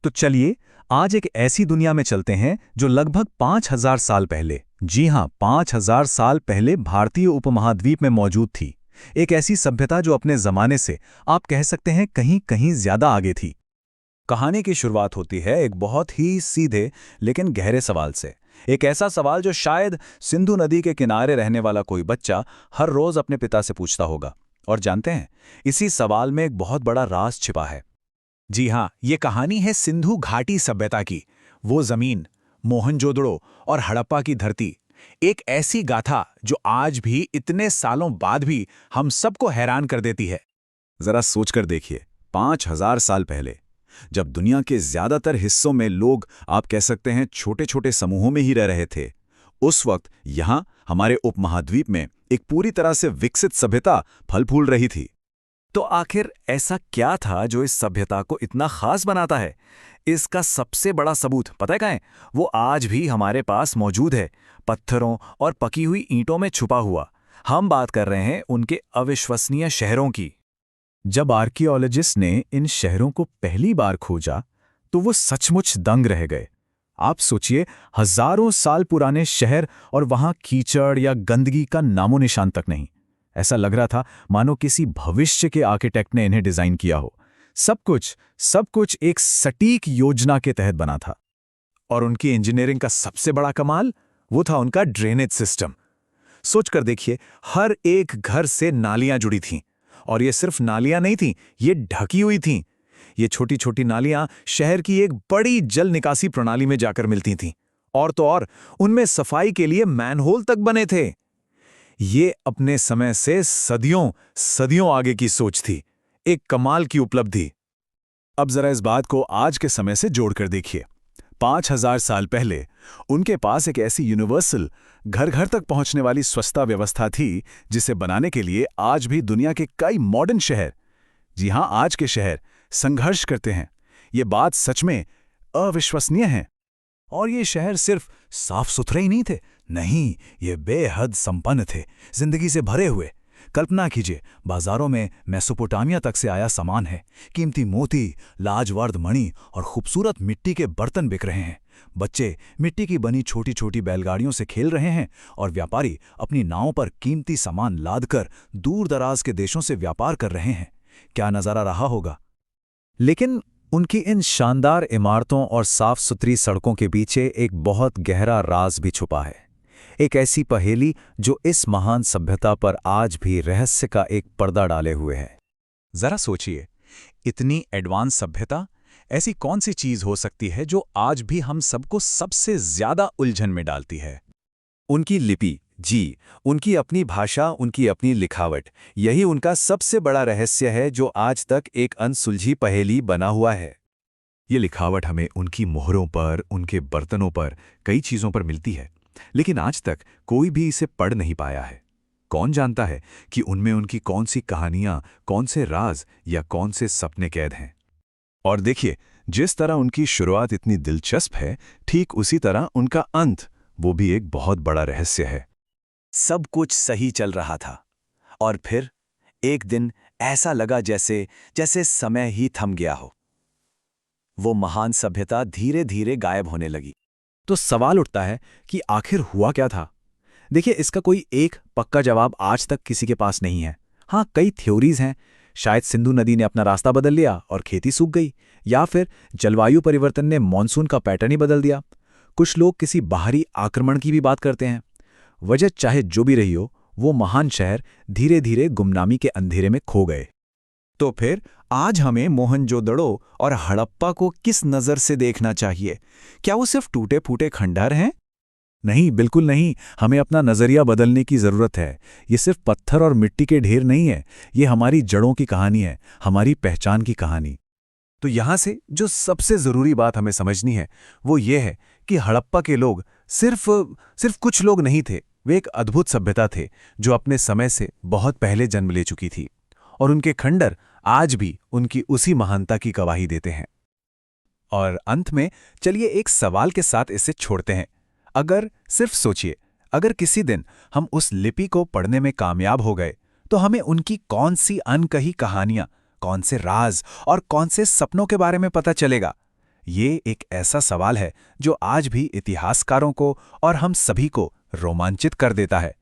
तो चलिए आज एक ऐसी दुनिया में चलते हैं जो लगभग 5000 साल पहले, जी हां 5000 साल पहले भारतीय उपमहाद्वीप में मौजूद थी। एक ऐसी सभ्यता जो अपने जमाने से आप कह सकते हैं कहीं कहीं ज्यादा आगे थी। कहानी की शुरुआत होती है एक बहुत ही सीधे लेकिन गहरे सवाल से। एक ऐसा सवाल जो शायद सिंधु नदी के किनारे रहने वाला कोई बच्चा हर रोज अपने पिता से पूछता होगा। और जानते हैं, इसी सवाल में एक बहुत बड़ा राज छिपा है। जी हाँ, ये कहानी है सिंधु घाटी सभ्यता की। वो जमीन, मोहनजोदड़ो और हड़प्पा की धरती, एक ऐसी गाथा जो आज भी इतने सालों बाद भी हम सबको हैरान कर देती है। जरा सोचकर देखिए, 5000 साल पहले जब दुनिया के ज्यादातर हिस्सों में लोग आप कह सकते हैं छोटे छोटे समूहों में ही रह रहे थे, उस वक्त यहां हमारे उपमहाद्वीप में एक पूरी तरह से विकसित सभ्यता फल फूल रही थी। तो आखिर ऐसा क्या था जो इस सभ्यता को इतना खास बनाता है? इसका सबसे बड़ा सबूत पता है क्या है? वो आज भी हमारे पास मौजूद है, पत्थरों और पकी हुई ईंटों में छुपा हुआ। हम बात कर रहे हैं उनके अविश्वसनीय शहरों की। जब आर्कियोलॉजिस्ट ने इन शहरों को पहली बार खोजा तो वो सचमुच दंग रह गए। आप सोचिए, हजारों साल पुराने शहर और वहां कीचड़ या गंदगी का नामो निशान तक नहीं। ऐसा लग रहा था मानो किसी भविष्य के आर्किटेक्ट ने इन्हें डिजाइन किया हो। सब कुछ एक सटीक योजना के तहत बना था। और उनकी इंजीनियरिंग का सबसे बड़ा कमाल वो था उनका ड्रेनेज सिस्टम। सोचकर देखिए, हर एक घर से नालियां जुड़ी थीं। और ये सिर्फ नालियां नहीं थीं, ये ढकी हुई थीं। ये छोटी छोटी नालियां शहर की एक बड़ी जल निकासी प्रणाली में जाकर मिलती थीं। और तो और, उनमें सफाई के लिए मैनहोल तक बने थे। ये अपने समय से सदियों सदियों आगे की सोच थी, एक कमाल की उपलब्धि। अब जरा इस बात को आज के समय से जोड़कर देखिए। 5000 साल पहले उनके पास एक ऐसी यूनिवर्सल, घर घर तक पहुंचने वाली स्वच्छता व्यवस्था थी जिसे बनाने के लिए आज भी दुनिया के कई मॉडर्न शहर, जी हां आज के शहर, संघर्ष करते हैं। ये बात सच में अविश्वसनीय है। और ये शहर सिर्फ साफ सुथरे ही नहीं थे, नहीं, ये बेहद संपन्न थे, जिंदगी से भरे हुए। कल्पना कीजिए, बाजारों में मेसोपोटामिया तक से आया सामान है, कीमती मोती, लाजवाब मणि और खूबसूरत मिट्टी के बर्तन बिक रहे हैं। बच्चे मिट्टी की बनी छोटी छोटी बैलगाड़ियों से खेल रहे हैं और व्यापारी अपनी नावों पर कीमती सामान लादकर दूर दराज के देशों से व्यापार कर रहे हैं। क्या नजारा रहा होगा। लेकिन उनकी इन शानदार इमारतों और साफ सुथरी सड़कों के पीछे एक बहुत गहरा राज भी छुपा है। एक ऐसी पहेली जो इस महान सभ्यता पर आज भी रहस्य का एक पर्दा डाले हुए है। जरा सोचिए, इतनी एडवांस सभ्यता, ऐसी कौन सी चीज हो सकती है जो आज भी हम सबको सबसे ज्यादा उलझन में डालती है? उनकी लिपि, जी, उनकी अपनी भाषा, उनकी अपनी लिखावट, यही उनका सबसे बड़ा रहस्य है जो आज तक एक अनसुलझी पहेली बना हुआ है। ये लिखावट हमें उनकी मोहरों पर, उनके बर्तनों पर, कई चीजों पर मिलती है, लेकिन आज तक कोई भी इसे पढ़ नहीं पाया है। कौन जानता है कि उनमें उनकी कौन सी कहानियां, कौन से राज या कौन से सपने कैद हैं। और देखिए, जिस तरह उनकी शुरुआत इतनी दिलचस्प है, ठीक उसी तरह उनका अंत, वो भी एक बहुत बड़ा रहस्य है। सब कुछ सही चल रहा था और फिर एक दिन ऐसा लगा जैसे जैसे समय ही थम गया हो। वो महान सभ्यता धीरे धीरे गायब होने लगी। तो सवाल उठता है कि आखिर हुआ क्या था? देखिए, इसका कोई एक पक्का जवाब आज तक किसी के पास नहीं है। हाँ, कई थ्योरीज हैं। शायद सिंधु नदी ने अपना रास्ता बदल लिया और खेती सूख गई, या फिर जलवायु परिवर्तन ने मॉनसून का पैटर्न ही बदल दिया। कुछ लोग किसी बाहरी आक्रमण की भी बात करते हैं। वजह चाहे जो भी रही हो, वो महान शहर धीरे धीरे गुमनामी के अंधेरे में खो गए। तो फिर आज हमें मोहनजोदड़ो और हड़प्पा को किस नज़र से देखना चाहिए? क्या वो सिर्फ टूटे फूटे खंडहर हैं? नहीं, बिल्कुल नहीं। हमें अपना नज़रिया बदलने की ज़रूरत है। ये सिर्फ पत्थर और मिट्टी के ढेर नहीं है, ये हमारी जड़ों की कहानी है, हमारी पहचान की कहानी। तो यहाँ से जो सबसे ज़रूरी बात हमें समझनी है वो ये है कि हड़प्पा के लोग सिर्फ कुछ लोग नहीं थे। वे एक अद्भुत सभ्यता थे जो अपने समय से बहुत पहले जन्म ले चुकी थी। और उनके खंडर आज भी उनकी उसी महानता की गवाही देते हैं। और अंत में चलिए एक सवाल के साथ इसे छोड़ते हैं। अगर सिर्फ सोचिए, अगर किसी दिन हम उस लिपि को पढ़ने में कामयाब हो गए तो हमें उनकी कौन सी अनकही कहानियां, कौन से राज और कौन से सपनों के बारे में पता चलेगा? ये एक ऐसा सवाल है जो आज भी इतिहासकारों को और हम सभी को रोमांचित कर देता है।